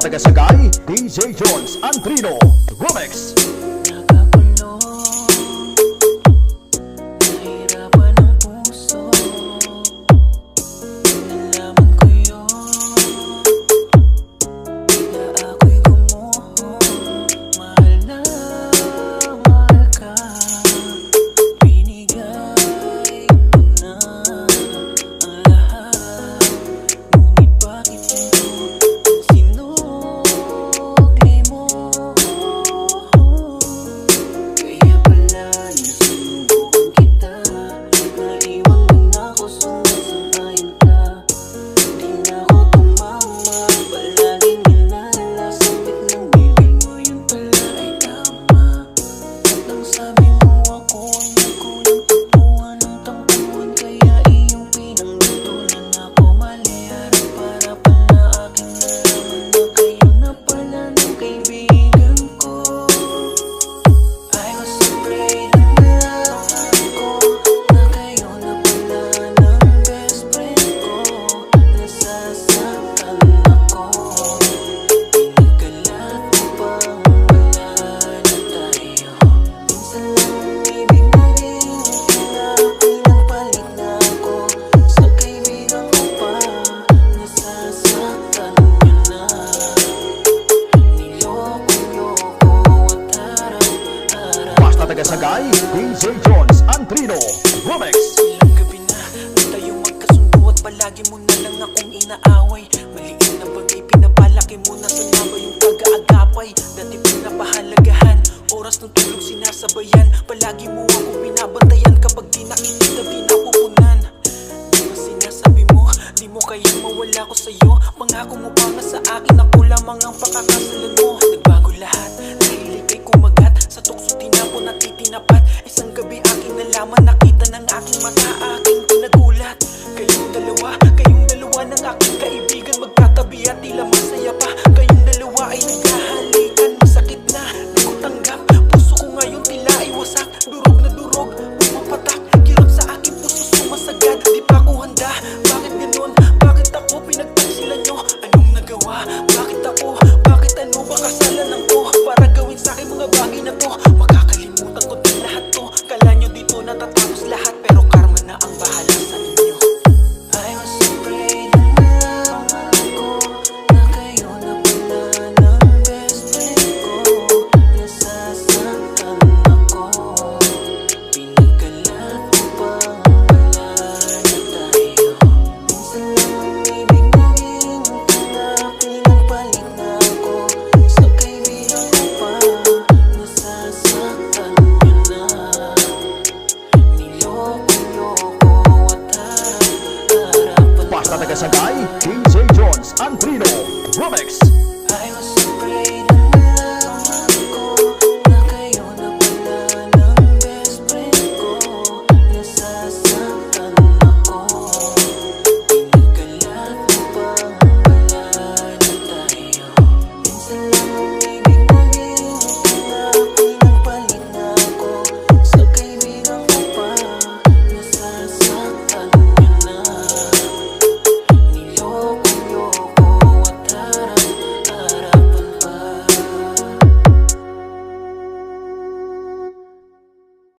taga-Sagay, DJ Jones Antrino Remix. Taga-Sagay, DJ Jones Antrino Remix. Ilang gabi na, di tayo magkasundo at palagi mo na lang akong inaaway. Maliit na bagay, pinapalaki mo na sana ba yung pag-aagapay? Dati pinapahalagahan, oras ng tulog sinasabayan. Palagi mo ako binabantayan, kapag di nakikita di napupunan. Di ba sinasabi mo, di mo kayang mawala ko sa'yo? Pangako mo pa nga sa akin, ako lamang ang pakakasalan mo. Nagbago lahat, dahil ika'y kumagat sa tukso tinapon at itinapat. Isang gabi aking nalaman, nakita ng aking mata, aking pinagulat. Kayong dalawa ng aking kaibigan, magkatabi at tila masaya pa. Kayong dalawa ay naghahalikan, masakit na, di ko tanggap. Puso ko ngayon tila ay wasak, durog na durog, pumapatak. Kirot sa aking puso sumasagad, di pa ko handa. Bakit ganun? Bakit ako pinagtansilan nyo? Anong nagawa? Bakit ako? Bakit ano ba kasalanan ko? Para gawin sa akin mga bagay na to, makakalimutan ko din lahat to. Kala nyo dito natatapos lahat, pero karma na ang bahala sa inyo. I was afraid na malaman ko na kayo na pala ng best friend ko. Nasasaktan ako, pinagkalat mo pang wala na tayo. Minsan lang ang ibig maging tila, pinagpalit na ako sa kaibigan ko pa. Nasasaktan nyo na, niloko-loko at harapan. Basta taga-Sagay, DJ Jones Antrino Remix. I was